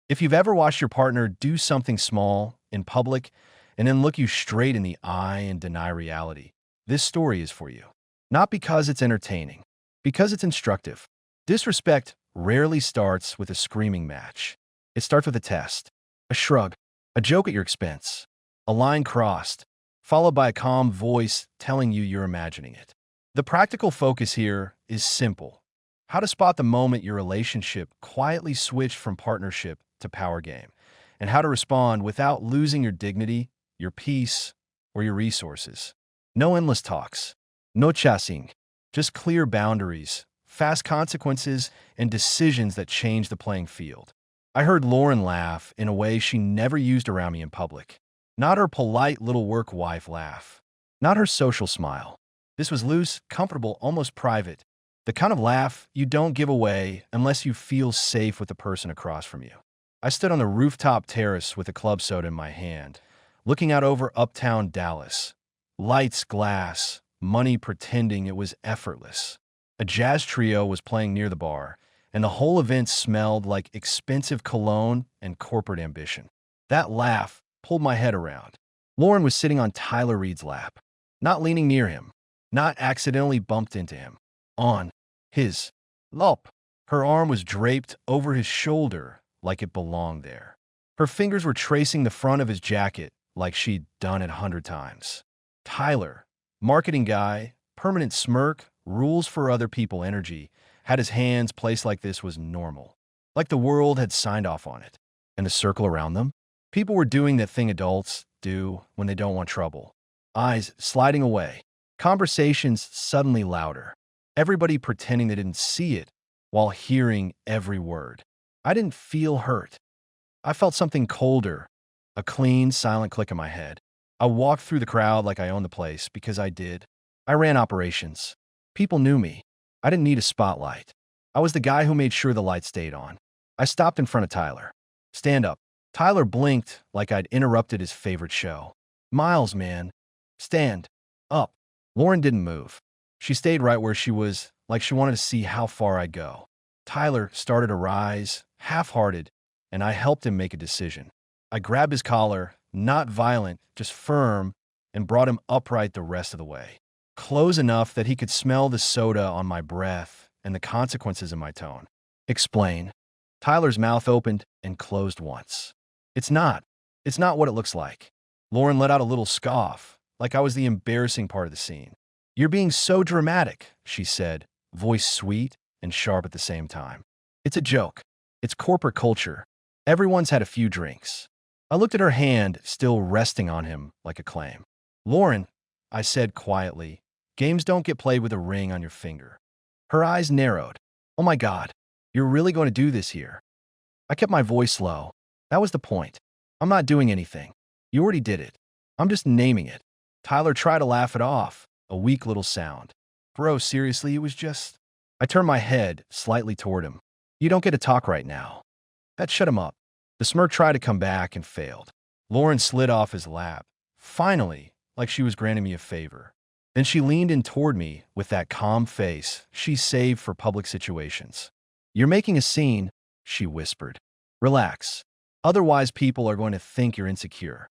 If you've ever watched your partner do something small in public and then look you straight in the eye and deny reality, this story is for you. Not because it's entertaining, because it's instructive. Disrespect rarely starts with a screaming match. It starts with a test, a shrug, a joke at your expense, a line crossed, followed by a calm voice telling you you're imagining it. The practical focus here is simple: how to spot the moment your relationship quietly switched from partnership to power game, and how to respond without losing your dignity, your peace, or your resources. No endless talks, no chasing, just clear boundaries, fast consequences, and decisions that change the playing field. I heard Lauren laugh in a way she never used around me in public. Not her polite little work wife laugh. Not her social smile. This was loose, comfortable, almost private. The kind of laugh you don't give away unless you feel safe with the person across from you. I stood on the rooftop terrace with a club soda in my hand, looking out over uptown Dallas. Lights, glass, money pretending it was effortless. A jazz trio was playing near the bar, and the whole event smelled like expensive cologne and corporate ambition. That laugh pulled my head around. Lauren was sitting on Tyler Reed's lap, not leaning near him, not accidentally bumped into him. On his lap, her arm was draped over his shoulder like it belonged there. Her fingers were tracing the front of his jacket like she'd done it 100 times. Tyler, marketing guy, permanent smirk, rules for other people energy, had his hands placed like this was normal, like the world had signed off on it. And the circle around them? People were doing that thing adults do when they don't want trouble. Eyes sliding away, conversations suddenly louder, everybody pretending they didn't see it while hearing every word. I didn't feel hurt. I felt something colder, a clean, silent click in my head. I walked through the crowd like I owned the place, because I did. I ran operations. People knew me. I didn't need a spotlight. I was the guy who made sure the light stayed on. I stopped in front of Tyler. Stand up. Tyler blinked like I'd interrupted his favorite show. Miles, man. Stand up. Lauren didn't move. She stayed right where she was, like she wanted to see how far I'd go. Tyler started to rise, half-hearted, and I helped him make a decision. I grabbed his collar, not violent, just firm, and brought him upright the rest of the way. Close enough that he could smell the soda on my breath and the consequences in my tone. Explain. Tyler's mouth opened and closed once. It's not what it looks like. Lauren let out a little scoff, like I was the embarrassing part of the scene. You're being so dramatic, she said, voice sweet and sharp at the same time. It's a joke. It's corporate culture. Everyone's had a few drinks. I looked at her hand, still resting on him like a claim. Lauren, I said quietly, games don't get played with a ring on your finger. Her eyes narrowed. Oh my God, you're really going to do this here? I kept my voice low. That was the point. I'm not doing anything. You already did it. I'm just naming it. Tyler tried to laugh it off, a weak little sound. Bro, seriously, it was just... I turned my head slightly toward him. You don't get to talk right now. That shut him up. The smirk tried to come back and failed. Lauren slid off his lap, finally, like she was granting me a favor. Then she leaned in toward me with that calm face she saved for public situations. You're making a scene, she whispered. Relax. Otherwise, people are going to think you're insecure.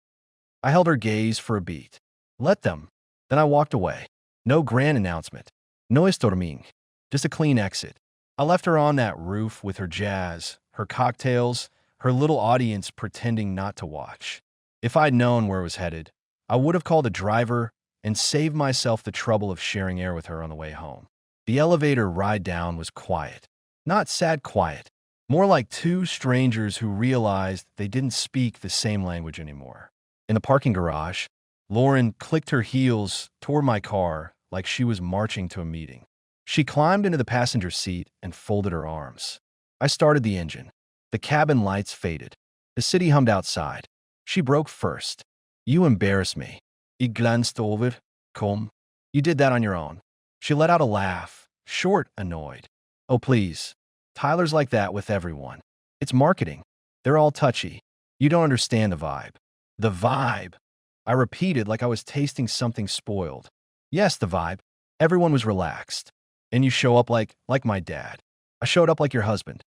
I held her gaze for a beat. Let them. Then I walked away. No grand announcement. No estorming. Just a clean exit. I left her on that roof with her jazz, her cocktails, her little audience pretending not to watch. If I'd known where it was headed, I would have called a driver and saved myself the trouble of sharing air with her on the way home. The elevator ride down was quiet. Not sad quiet. More like two strangers who realized they didn't speak the same language anymore. In the parking garage, Lauren clicked her heels toward my car like she was marching to a meeting. She climbed into the passenger seat and folded her arms. I started the engine. The cabin lights faded. The city hummed outside. She broke first. You embarrass me. Ich glanced over. Komm. You did that on your own. She let out a laugh, short, annoyed. Oh, please. Tyler's like that with everyone. It's marketing. They're all touchy. You don't understand the vibe. The vibe. I repeated like I was tasting something spoiled. Yes, the vibe. Everyone was relaxed. And you show up like my dad. I showed up like your husband.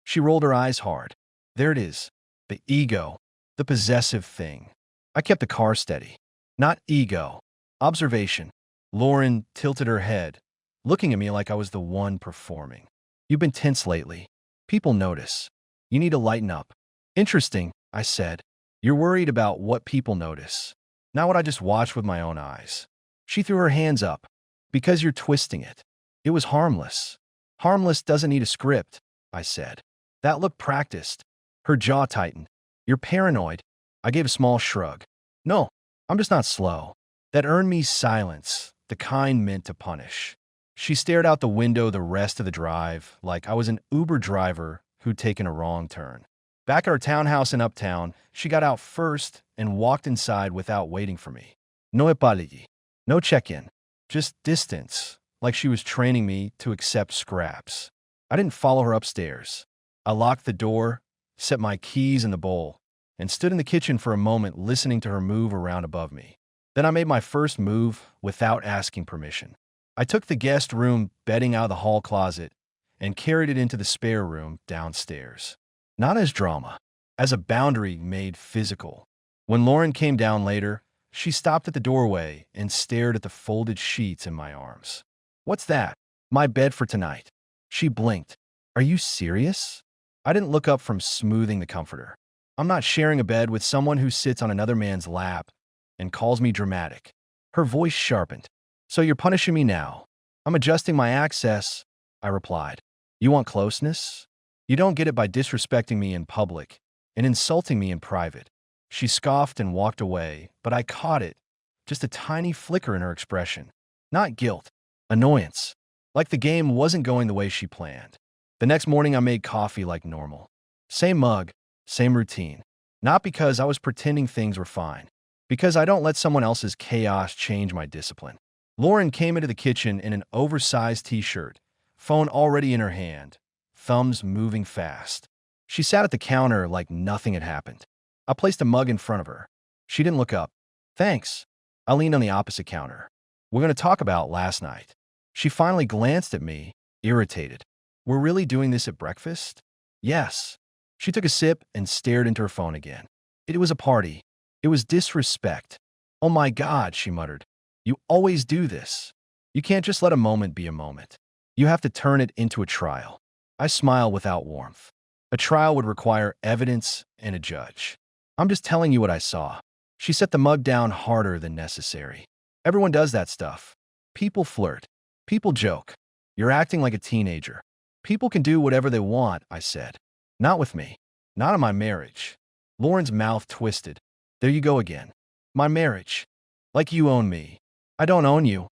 She rolled her eyes hard. There it is. The ego. The possessive thing. I kept the car steady. Not ego. Observation. Lauren tilted her head, looking at me like I was the one performing. You've been tense lately. People notice. You need to lighten up. Interesting, I said. You're worried about what people notice. Not what I just watched with my own eyes. She threw her hands up. Because you're twisting it. It was harmless. Harmless doesn't need a script, I said. That looked practiced. Her jaw tightened. You're paranoid. I gave a small shrug. No, I'm just not slow. That earned me silence, the kind meant to punish. She stared out the window the rest of the drive like I was an Uber driver who'd taken a wrong turn. Back at our townhouse in Uptown, she got out first and walked inside without waiting for me. No apology. No check-in. Just distance, like she was training me to accept scraps. I didn't follow her upstairs. I locked the door, set my keys in the bowl, and stood in the kitchen for a moment listening to her move around above me. Then I made my first move without asking permission. I took the guest room bedding out of the hall closet and carried it into the spare room downstairs. Not as drama, as a boundary made physical. When Lauren came down later, she stopped at the doorway and stared at the folded sheets in my arms. What's that? My bed for tonight. She blinked. Are you serious? I didn't look up from smoothing the comforter. I'm not sharing a bed with someone who sits on another man's lap and calls me dramatic. Her voice sharpened. So you're punishing me now. I'm adjusting my access, I replied. You want closeness? You don't get it by disrespecting me in public and insulting me in private. She scoffed and walked away, but I caught it, just a tiny flicker in her expression. Not guilt, annoyance, like the game wasn't going the way she planned. The next morning I made coffee like normal. Same mug, same routine. Not because I was pretending things were fine, because I don't let someone else's chaos change my discipline. Lauren came into the kitchen in an oversized t-shirt, phone already in her hand, thumbs moving fast. She sat at the counter like nothing had happened. I placed a mug in front of her. She didn't look up. Thanks. I leaned on the opposite counter. We're going to talk about last night. She finally glanced at me, irritated. We're really doing this at breakfast? Yes. She took a sip and stared into her phone again. It was a party. It was disrespect. Oh my God, she muttered. You always do this. You can't just let a moment be a moment. You have to turn it into a trial. I smiled without warmth. A trial would require evidence and a judge. I'm just telling you what I saw. She set the mug down harder than necessary. Everyone does that stuff. People flirt. People joke. You're acting like a teenager. People can do whatever they want, I said. Not with me. Not in my marriage. Lauren's mouth twisted. There you go again. My marriage. Like you own me. I don't own you,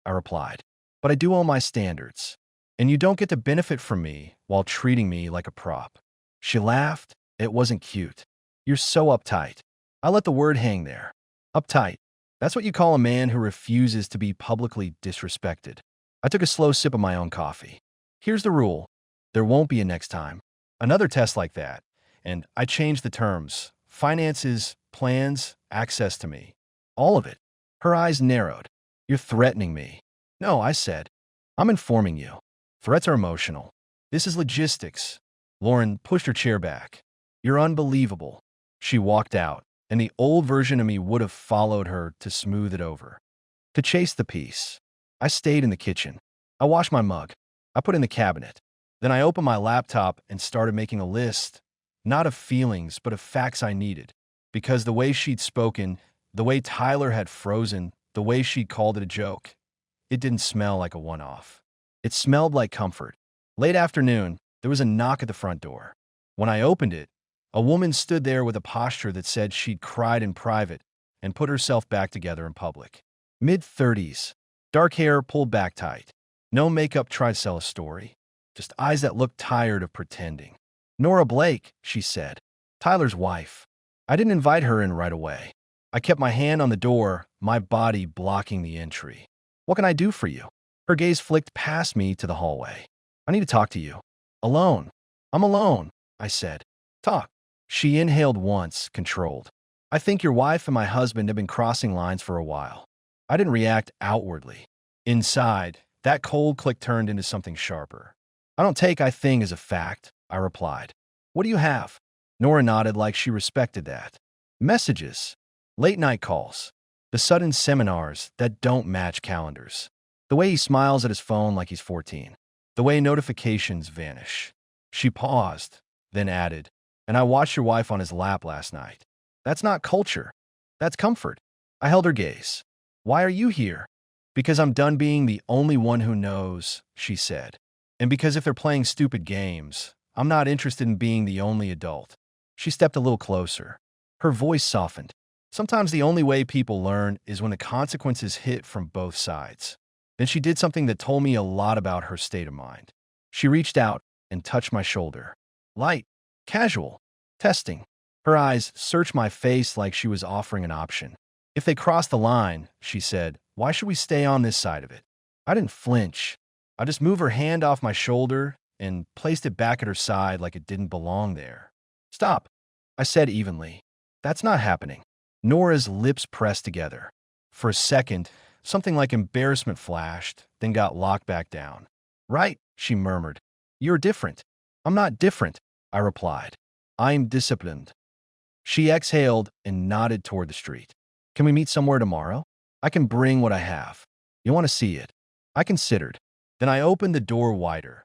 I replied. But I do own my standards. And you don't get to benefit from me while treating me like a prop. She laughed. It wasn't cute. You're so uptight. I let the word hang there. Uptight. That's what you call a man who refuses to be publicly disrespected. I took a slow sip of my own coffee. Here's the rule. There won't be a next time. Another test like that. And I changed the terms. Finances, plans, access to me. All of it. Her eyes narrowed. You're threatening me. No, I said. I'm informing you. Threats are emotional. This is logistics. Lauren pushed her chair back. You're unbelievable. She walked out, and the old version of me would have followed her to smooth it over. To chase the peace. I stayed in the kitchen. I washed my mug. I put it in the cabinet. Then I opened my laptop and started making a list, not of feelings, but of facts I needed. Because the way she'd spoken, the way Tyler had frozen, the way she'd called it a joke, it didn't smell like a one-off. It smelled like comfort. Late afternoon, there was a knock at the front door. When I opened it, a woman stood there with a posture that said she'd cried in private and put herself back together in public. Mid-30s, dark hair pulled back tight. No makeup tried to sell a story. Just eyes that looked tired of pretending. Nora Blake, she said. Tyler's wife. I didn't invite her in right away. I kept my hand on the door, my body blocking the entry. What can I do for you? Her gaze flicked past me to the hallway. I need to talk to you. Alone. I'm alone, I said. Talk. She inhaled once, controlled. I think your wife and my husband have been crossing lines for a while. I didn't react outwardly. Inside, that cold click turned into something sharper. I don't take I thing as a fact, I replied. What do you have? Nora nodded like she respected that. Messages, late-night calls, the sudden seminars that don't match calendars. The way he smiles at his phone like he's 14. The way notifications vanish. She paused, then added, "And I watched your wife on his lap last night. That's not culture. That's comfort." I held her gaze. "Why are you here?" "Because I'm done being the only one who knows," she said. "And because if they're playing stupid games, I'm not interested in being the only adult." She stepped a little closer. Her voice softened. "Sometimes the only way people learn is when the consequences hit from both sides." Then she did something that told me a lot about her state of mind. She reached out and touched my shoulder. Light, casual, testing. Her eyes searched my face like she was offering an option. "If they cross the line," she said, "why should we stay on this side of it?" I didn't flinch. I just moved her hand off my shoulder and placed it back at her side like it didn't belong there. "Stop," I said evenly. "That's not happening." Nora's lips pressed together. For a second, something like embarrassment flashed, then got locked back down. "Right," she murmured. "You're different." "I'm not different," I replied. "I'm disciplined." She exhaled and nodded toward the street. "Can we meet somewhere tomorrow? I can bring what I have. You want to see it?" I considered. Then I opened the door wider.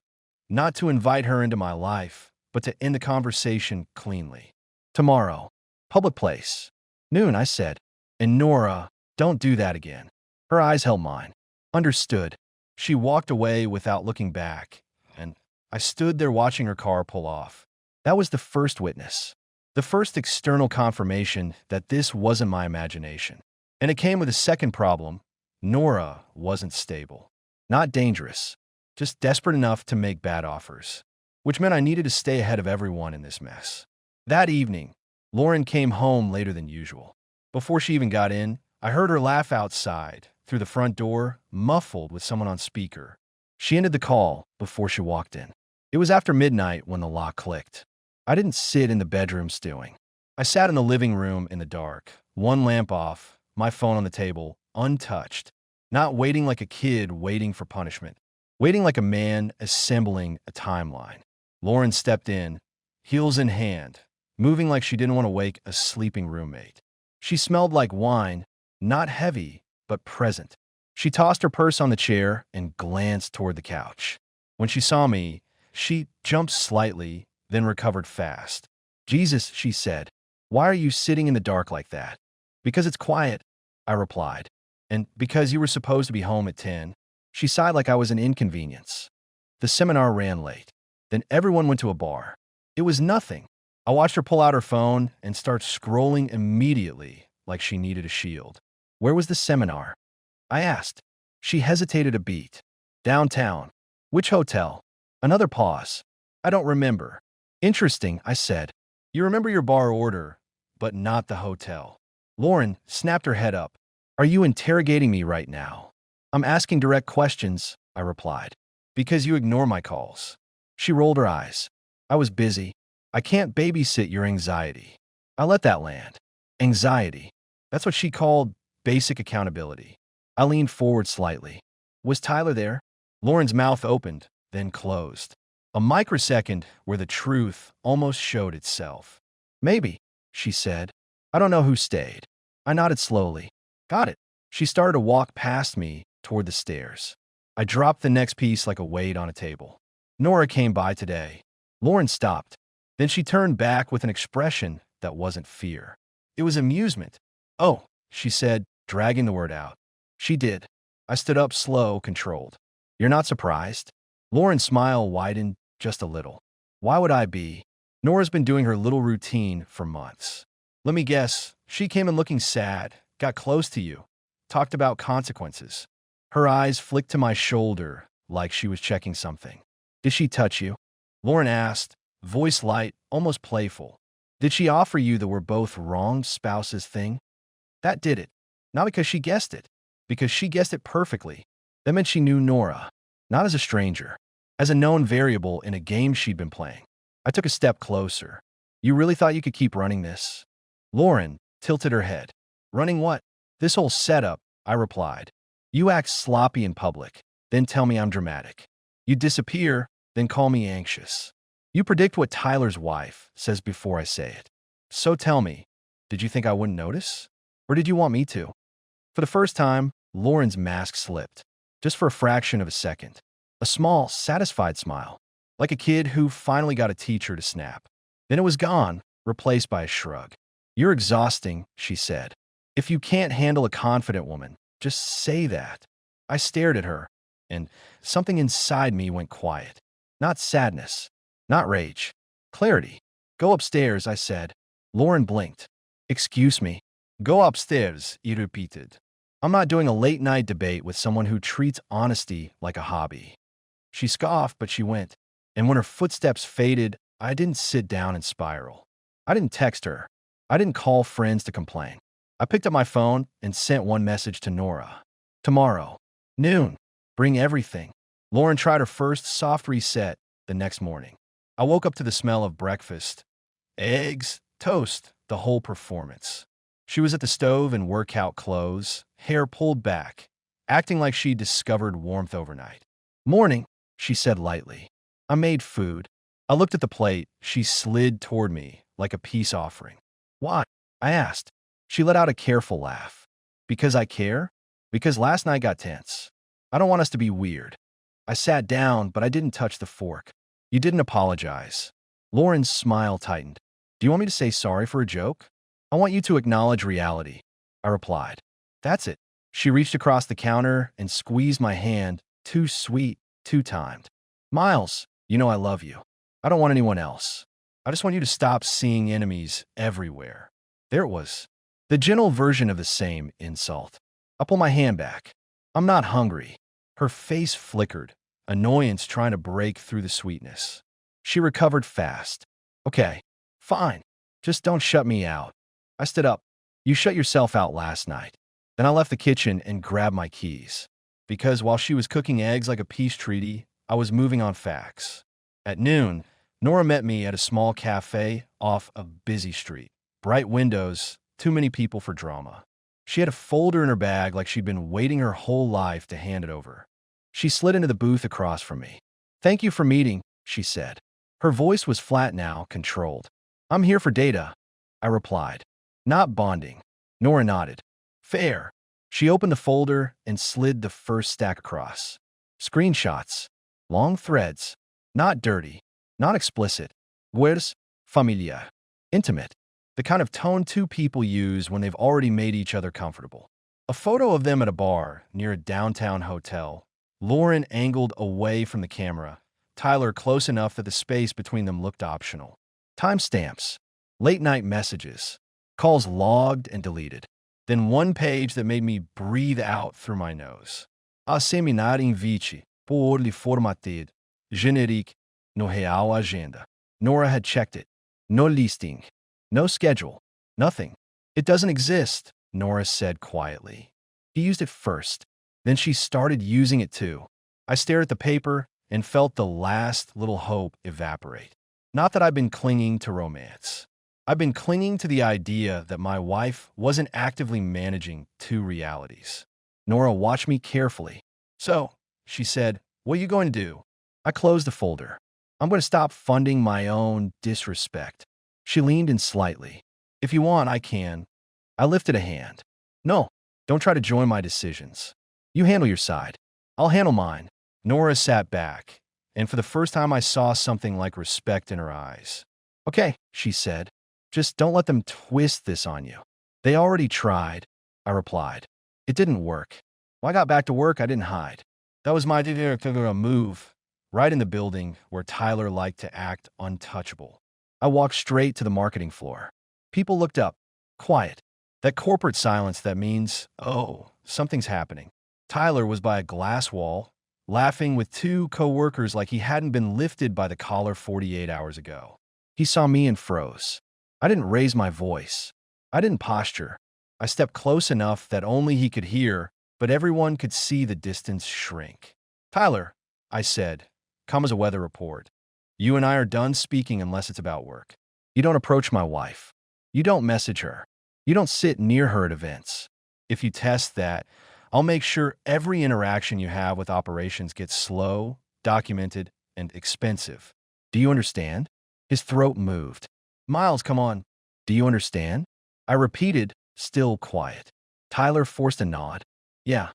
Not to invite her into my life, but to end the conversation cleanly. "Tomorrow. Public place. Noon," I said. "And Nora, don't do that again." Her eyes held mine. "Understood." She walked away without looking back, and I stood there watching her car pull off. That was the first witness. The first external confirmation that this wasn't my imagination. And it came with a second problem. Nora wasn't stable. Not dangerous. Just desperate enough to make bad offers. Which meant I needed to stay ahead of everyone in this mess. That evening, Lauren came home later than usual. Before she even got in, I heard her laugh outside, through the front door, muffled with someone on speaker. She ended the call before she walked in. It was after midnight when the lock clicked. I didn't sit in the bedroom stewing. I sat in the living room in the dark, one lamp off, my phone on the table, untouched. Not waiting like a kid waiting for punishment. Waiting like a man assembling a timeline. Lauren stepped in, heels in hand, moving like she didn't want to wake a sleeping roommate. She smelled like wine, not heavy, but present. She tossed her purse on the chair and glanced toward the couch. When she saw me, she jumped slightly, then recovered fast. "Jesus," she said, "why are you sitting in the dark like that?" "Because it's quiet," I replied. "And because you were supposed to be home at 10. She sighed like I was an inconvenience. The seminar ran late. Then everyone went to a bar. It was nothing. I watched her pull out her phone and start scrolling immediately, like she needed a shield. "Where was the seminar?" I asked. She hesitated a beat. "Downtown." "Which hotel?" Another pause. "I don't remember." "Interesting," I said. "You remember your bar order, but not the hotel." Lauren snapped her head up. "Are you interrogating me right now?" "I'm asking direct questions," I replied. "Because you ignore my calls." She rolled her eyes. "I was busy. I can't babysit your anxiety." I let that land. Anxiety. That's what she called basic accountability. I leaned forward slightly. "Was Tyler there?" Lauren's mouth opened, then closed. A microsecond where the truth almost showed itself. "Maybe," she said. "I don't know who stayed." I nodded slowly. "Got it." She started to walk past me toward the stairs. I dropped the next piece like a weight on a table. "Nora came by today." Lauren stopped. Then she turned back with an expression that wasn't fear. It was amusement. "Oh," she said, dragging the word out. "She did." I stood up slow, controlled. "You're not surprised?" Lauren's smile widened just a little. "Why would I be? Nora's been doing her little routine for months." "Let me guess, she came in looking sad, got close to you, talked about consequences." Her eyes flicked to my shoulder like she was checking something. "Did she touch you?" Lauren asked, voice light, almost playful. "Did she offer you the we're both wrong spouses thing?" That did it. Not because she guessed it, because she guessed it perfectly. That meant she knew Nora, not as a stranger, as a known variable in a game she'd been playing. I took a step closer. "You really thought you could keep running this?" Lauren tilted her head. "Running what?" "This whole setup," I replied. "You act sloppy in public, then tell me I'm dramatic. You disappear, then call me anxious. You predict what Tyler's wife says before I say it. So tell me, did you think I wouldn't notice? Or did you want me to? For the first time, Lauren's mask slipped, just for a fraction of a second. A small, satisfied smile, like a kid who finally got a teacher to snap. Then it was gone, replaced by a shrug. You're exhausting, she said. If you can't handle a confident woman, just say that. I stared at her, and something inside me went quiet. Not sadness, not rage, clarity. Go upstairs, I said. Lauren blinked. Excuse me. Go upstairs, he repeated. I'm not doing a late-night debate with someone who treats honesty like a hobby. She scoffed, but she went. And when her footsteps faded, I didn't sit down and spiral. I didn't text her. I didn't call friends to complain. I picked up my phone and sent one message to Nora. Tomorrow, noon, bring everything. Lauren tried her first soft reset the next morning. I woke up to the smell of breakfast. Eggs, toast, the whole performance. She was at the stove in workout clothes, hair pulled back, acting like she discovered warmth overnight. Morning, she said lightly. I made food. I looked at the plate. She slid toward me like a peace offering. Why? I asked. She let out a careful laugh. Because I care? Because last night got tense. I don't want us to be weird. I sat down, but I didn't touch the fork. You didn't apologize. Lauren's smile tightened. Do you want me to say sorry for a joke? I want you to acknowledge reality, I replied. That's it. She reached across the counter and squeezed my hand, too sweet, too timed. Miles, you know I love you. I don't want anyone else. I just want you to stop seeing enemies everywhere. There it was. The gentle version of the same insult. I pull my hand back. I'm not hungry. Her face flickered, annoyance trying to break through the sweetness. She recovered fast. Okay, fine. Just don't shut me out. I stood up. You shut yourself out last night. Then I left the kitchen and grabbed my keys. Because while she was cooking eggs like a peace treaty, I was moving on facts. At noon, Nora met me at a small cafe off a busy street. Bright windows, too many people for drama. She had a folder in her bag like she'd been waiting her whole life to hand it over. She slid into the booth across from me. Thank you for meeting, she said. Her voice was flat now, controlled. I'm here for data, I replied. Not bonding. Nora nodded. Fair. She opened the folder and slid the first stack across. Screenshots. Long threads. Not dirty. Not explicit. Words. Familiar. Intimate. The kind of tone two people use when they've already made each other comfortable. A photo of them at a bar near a downtown hotel. Lauren angled away from the camera. Tyler close enough that the space between them looked optional. Timestamps. Late-night messages. Calls logged and deleted. Then one page that made me breathe out through my nose. A seminário invite por lhe formater. Generique no real agenda. Nora had checked it. No listing. No schedule. Nothing. It doesn't exist, Nora said quietly. He used it first. Then she started using it too. I stared at the paper and felt the last little hope evaporate. Not that I've been clinging to romance. I've been clinging to the idea that my wife wasn't actively managing two realities. Nora watched me carefully. So, she said, what are you going to do? I closed the folder. I'm going to stop funding my own disrespect. She leaned in slightly. If you want, I can. I lifted a hand. No, don't try to join my decisions. You handle your side. I'll handle mine. Nora sat back, and for the first time I saw something like respect in her eyes. Okay, she said. Just don't let them twist this on you. They already tried, I replied. It didn't work. When I got back to work, I didn't hide. That was my move, right in the building where Tyler liked to act untouchable. I walked straight to the marketing floor. People looked up, quiet. That corporate silence that means, oh, something's happening. Tyler was by a glass wall, laughing with two coworkers like he hadn't been lifted by the collar 48 hours ago. He saw me and froze. I didn't raise my voice. I didn't posture. I stepped close enough that only he could hear, but everyone could see the distance shrink. Tyler, I said, come as a weather report. You and I are done speaking unless it's about work. You don't approach my wife. You don't message her. You don't sit near her at events. If you test that, I'll make sure every interaction you have with operations gets slow, documented, and expensive. Do you understand? His throat moved. Miles, come on. Do you understand? I repeated, still quiet. Tyler forced a nod. Yeah.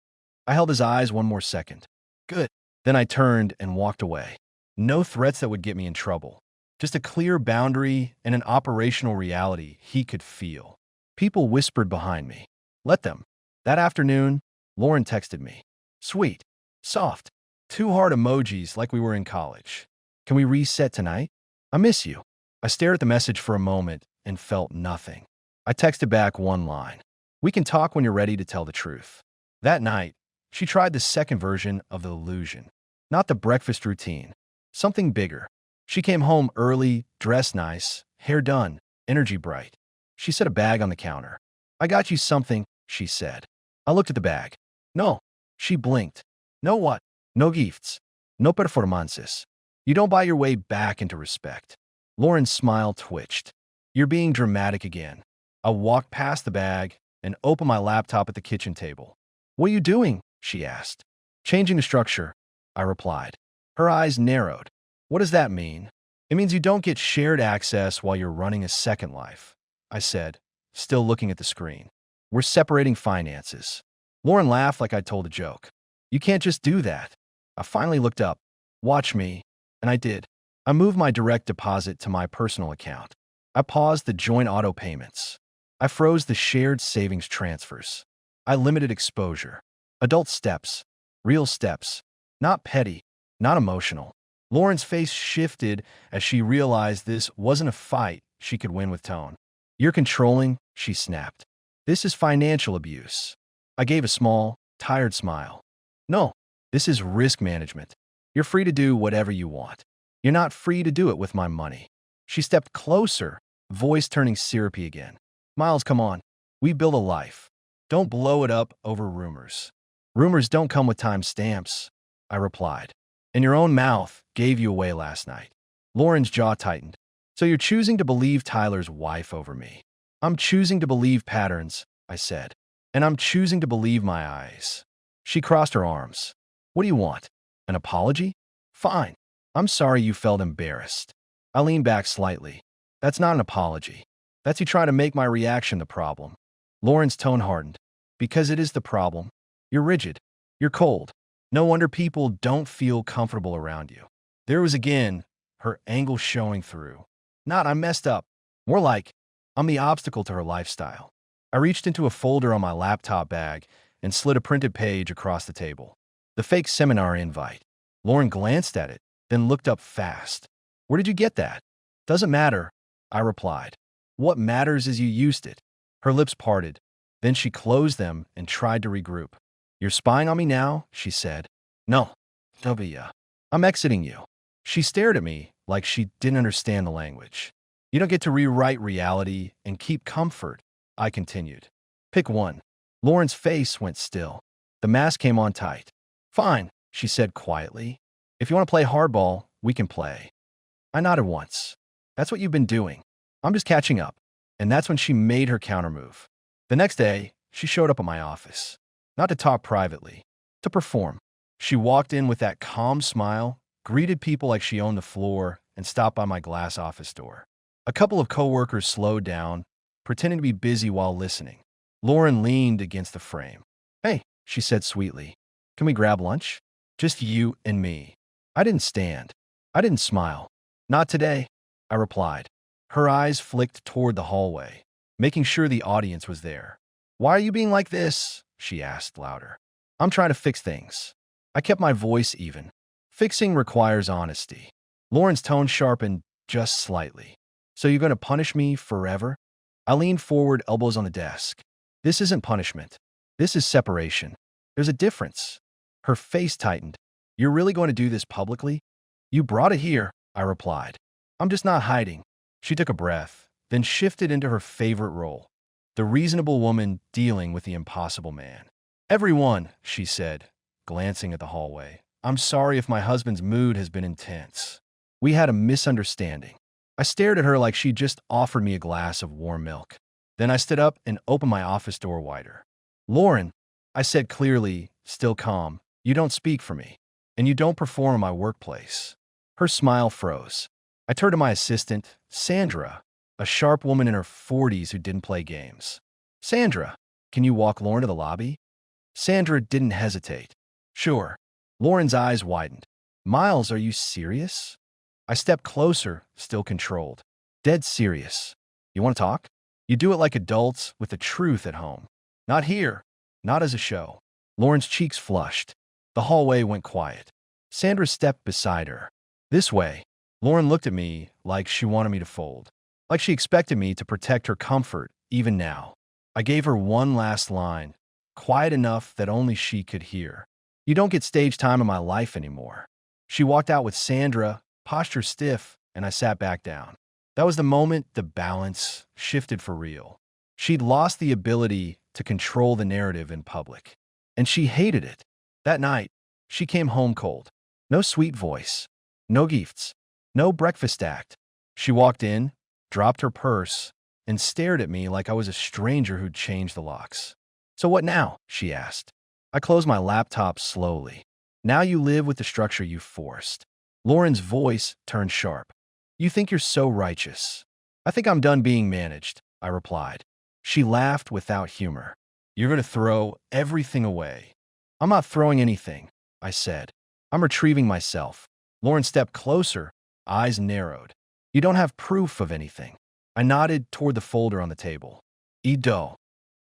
I held his eyes one more second. Good. Then I turned and walked away. No threats that would get me in trouble. Just a clear boundary and an operational reality he could feel. People whispered behind me. Let them. That afternoon, Lauren texted me. Sweet. Soft. 2 heart emojis like we were in college. Can we reset tonight? I miss you. I stared at the message for a moment and felt nothing. I texted back one line. We can talk when you're ready to tell the truth. That night, she tried the second version of the illusion. Not the breakfast routine. Something bigger. She came home early, dressed nice, hair done, energy bright. She set a bag on the counter. I got you something, she said. I looked at the bag. No. She blinked. No what? No gifts. No performances. You don't buy your way back into respect. Lauren's smile twitched. You're being dramatic again. I walked past the bag and opened my laptop at the kitchen table. What are you doing? She asked. Changing the structure, I replied. Her eyes narrowed. What does that mean? It means you don't get shared access while you're running a second life, I said, still looking at the screen. We're separating finances. Lauren laughed like I'd told a joke. You can't just do that. I finally looked up. Watch me. And I did. I moved my direct deposit to my personal account. I paused the joint auto payments. I froze the shared savings transfers. I limited exposure. Adult steps. Real steps. Not petty. Not emotional. Lauren's face shifted as she realized this wasn't a fight she could win with tone. You're controlling, she snapped. This is financial abuse. I gave a small, tired smile. No, this is risk management. You're free to do whatever you want. You're not free to do it with my money. She stepped closer, voice turning syrupy again. Miles, come on. We build a life. Don't blow it up over rumors. Rumors don't come with time stamps, I replied. And your own mouth gave you away last night. Lauren's jaw tightened. So you're choosing to believe Tyler's wife over me. I'm choosing to believe patterns, I said. And I'm choosing to believe my eyes. She crossed her arms. What do you want? An apology? Fine. I'm sorry you felt embarrassed. I leaned back slightly. That's not an apology. That's you trying to make my reaction the problem. Lauren's tone hardened. Because it is the problem. You're rigid. You're cold. No wonder people don't feel comfortable around you. There was again, her angle showing through. Not, I messed up. More like, I'm the obstacle to her lifestyle. I reached into a folder on my laptop bag and slid a printed page across the table. The fake seminar invite. Lauren glanced at it, then looked up fast. Where did you get that? Doesn't matter, I replied. What matters is you used it. Her lips parted. Then she closed them and tried to regroup. You're spying on me now, she said. No, W. I'm exiting you. She stared at me like she didn't understand the language. You don't get to rewrite reality and keep comfort, I continued. Pick one. Lauren's face went still. The mask came on tight. Fine, she said quietly. If you want to play hardball, we can play. I nodded once. That's what you've been doing. I'm just catching up. And that's when she made her countermove. The next day, she showed up at my office. Not to talk privately, to perform. She walked in with that calm smile, greeted people like she owned the floor, and stopped by my glass office door. A couple of coworkers slowed down, pretending to be busy while listening. Lauren leaned against the frame. Hey, she said sweetly. Can we grab lunch? Just you and me. I didn't stand. I didn't smile. Not today, I replied. Her eyes flicked toward the hallway, making sure the audience was there. Why are you being like this? She asked louder. I'm trying to fix things. I kept my voice even. Fixing requires honesty. Lauren's tone sharpened just slightly. So you're going to punish me forever? I leaned forward, elbows on the desk. This isn't punishment. This is separation. There's a difference. Her face tightened. You're really going to do this publicly? You brought it here, I replied. I'm just not hiding. She took a breath, then shifted into her favorite role. The reasonable woman dealing with the impossible man. Everyone, she said, glancing at the hallway. I'm sorry if my husband's mood has been intense. We had a misunderstanding. I stared at her like she'd just offered me a glass of warm milk. Then I stood up and opened my office door wider. Lauren, I said clearly, still calm, you don't speak for me, and you don't perform in my workplace. Her smile froze. I turned to my assistant, Sandra, a sharp woman in her 40s who didn't play games. Sandra, can you walk Lauren to the lobby? Sandra didn't hesitate. Sure. Lauren's eyes widened. Miles, are you serious? I stepped closer, still controlled. Dead serious. You want to talk? You do it like adults with the truth at home. Not here. Not as a show. Lauren's cheeks flushed. The hallway went quiet. Sandra stepped beside her. This way. Lauren looked at me like she wanted me to fold. Like she expected me to protect her comfort, even now. I gave her one last line, quiet enough that only she could hear. You don't get stage time in my life anymore. She walked out with Sandra, posture stiff, and I sat back down. That was the moment the balance shifted for real. She'd lost the ability to control the narrative in public. And she hated it. That night, she came home cold. No sweet voice. No gifts. No breakfast act. She walked in, dropped her purse, and stared at me like I was a stranger who'd changed the locks. So what now? She asked. I closed my laptop slowly. Now you live with the structure you forced. Lauren's voice turned sharp. You think you're so righteous. I think I'm done being managed, I replied. She laughed without humor. You're going to throw everything away. I'm not throwing anything, I said. I'm retrieving myself. Lauren stepped closer, eyes narrowed. You don't have proof of anything. I nodded toward the folder on the table. Edo.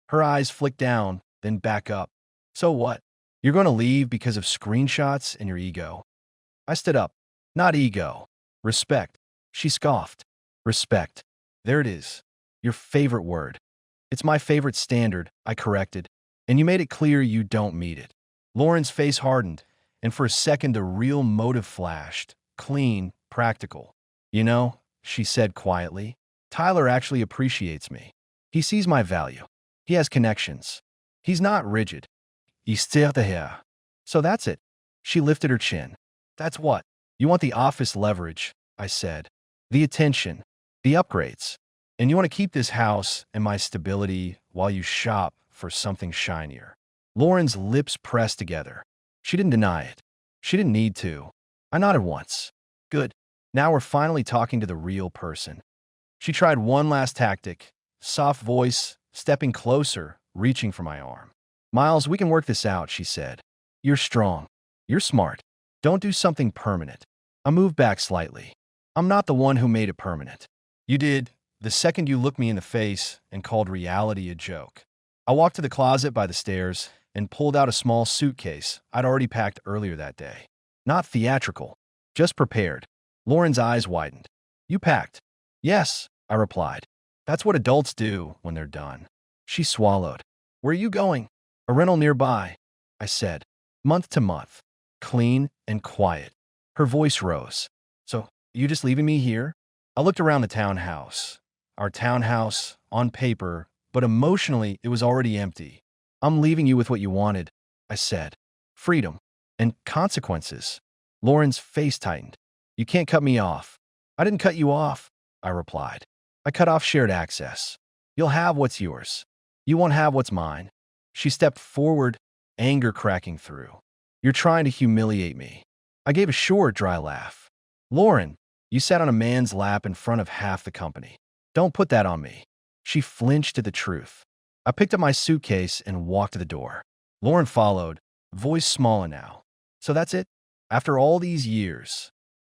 Her eyes flicked down, then back up. So what? You're going to leave because of screenshots and your ego? I stood up. Not ego. Respect. She scoffed. Respect. There it is. Your favorite word. It's my favorite standard, I corrected. And you made it clear you don't meet it. Lauren's face hardened, and for a second a real motive flashed. Clean, practical. You know, she said quietly, Tyler actually appreciates me. He sees my value. He has connections. He's not rigid. He's still there. So that's it. She lifted her chin. That's what? You want the office leverage, I said. The attention. The upgrades. And you want to keep this house and my stability while you shop for something shinier. Lauren's lips pressed together. She didn't deny it. She didn't need to. I nodded once. Good. Now we're finally talking to the real person. She tried one last tactic. Soft voice, stepping closer, reaching for my arm. Miles, we can work this out, she said. You're strong. You're smart. Don't do something permanent. I moved back slightly. I'm not the one who made it permanent. You did, the second you looked me in the face and called reality a joke. I walked to the closet by the stairs and pulled out a small suitcase I'd already packed earlier that day. Not theatrical, just prepared. Lauren's eyes widened. You packed? Yes, I replied. That's what adults do when they're done. She swallowed. Where are you going? A rental nearby, I said. Month to month. Clean and quiet. Her voice rose. So, you just leaving me here? I looked around the townhouse. Our townhouse, on paper, but emotionally it was already empty. I'm leaving you with what you wanted, I said. Freedom. And consequences. Lauren's face tightened. You can't cut me off. I didn't cut you off, I replied. I cut off shared access. You'll have what's yours. You won't have what's mine. She stepped forward, anger cracking through. You're trying to humiliate me. I gave a short, dry laugh. Lauren, you sat on a man's lap in front of half the company. Don't put that on me. She flinched at the truth. I picked up my suitcase and walked to the door. Lauren followed, voice smaller now. So that's it? After all these years?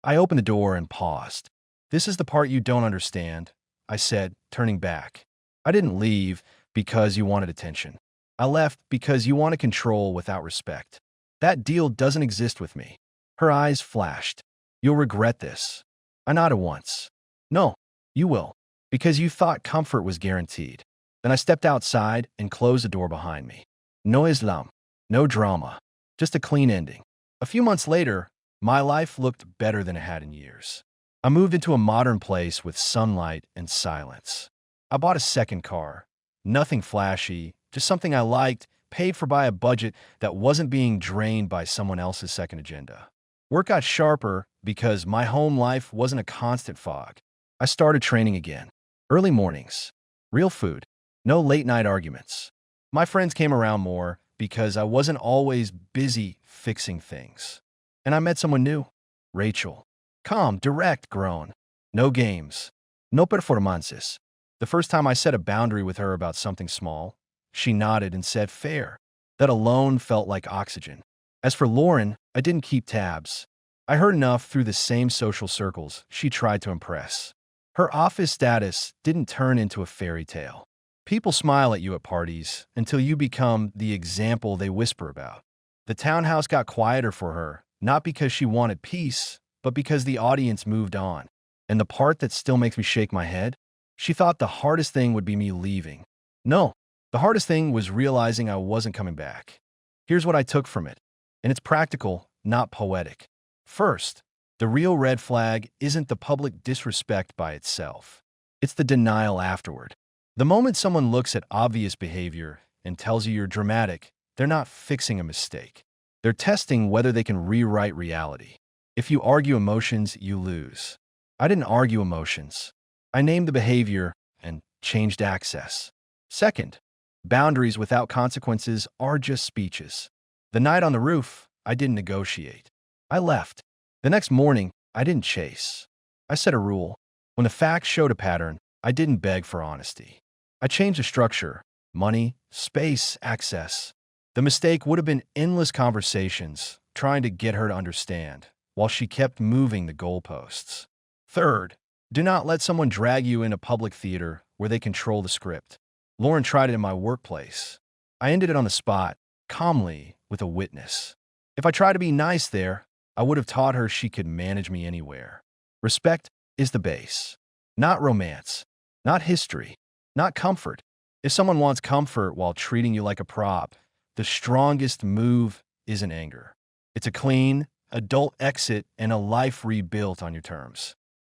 I opened the door and paused. This is the part you don't understand, I said, turning back. I didn't leave because you wanted attention. I left because you want to control without respect. That deal doesn't exist with me. Her eyes flashed. You'll regret this. I nodded once. No, you will, because you thought comfort was guaranteed. Then I stepped outside and closed the door behind me. No Islam, no drama, just a clean ending. A few months later, my life looked better than it had in years. I moved into a modern place with sunlight and silence. I bought a second car. Nothing flashy, just something I liked, paid for by a budget that wasn't being drained by someone else's second agenda. Work got sharper because my home life wasn't a constant fog. I started training again. Early mornings. Real food. No late-night arguments. My friends came around more because I wasn't always busy fixing things. And I met someone new. Rachel. Calm, direct, grown. No games. No performances. The first time I set a boundary with her about something small, she nodded and said fair. That alone felt like oxygen. As for Lauren, I didn't keep tabs. I heard enough through the same social circles she tried to impress. Her office status didn't turn into a fairy tale. People smile at you at parties until you become the example they whisper about. The townhouse got quieter for her, not because she wanted peace, but because the audience moved on. And the part that still makes me shake my head? She thought the hardest thing would be me leaving. No, the hardest thing was realizing I wasn't coming back. Here's what I took from it, and it's practical, not poetic. First, the real red flag isn't the public disrespect by itself. It's the denial afterward. The moment someone looks at obvious behavior and tells you you're dramatic, they're not fixing a mistake. They're testing whether they can rewrite reality. If you argue emotions, you lose. I didn't argue emotions. I named the behavior and changed access. Second, boundaries without consequences are just speeches. The night on the roof, I didn't negotiate. I left. The next morning, I didn't chase. I set a rule. When the facts showed a pattern, I didn't beg for honesty. I changed the structure: money, space, access. The mistake would have been endless conversations trying to get her to understand, while she kept moving the goalposts. Third, do not let someone drag you into public theater where they control the script. Lauren tried it in my workplace. I ended it on the spot, calmly, with a witness. If I tried to be nice there, I would have taught her she could manage me anywhere. Respect is the base. Not romance. Not history. Not comfort. If someone wants comfort while treating you like a prop, the strongest move isn't anger. It's a clean, adult exit and a life rebuilt on your terms.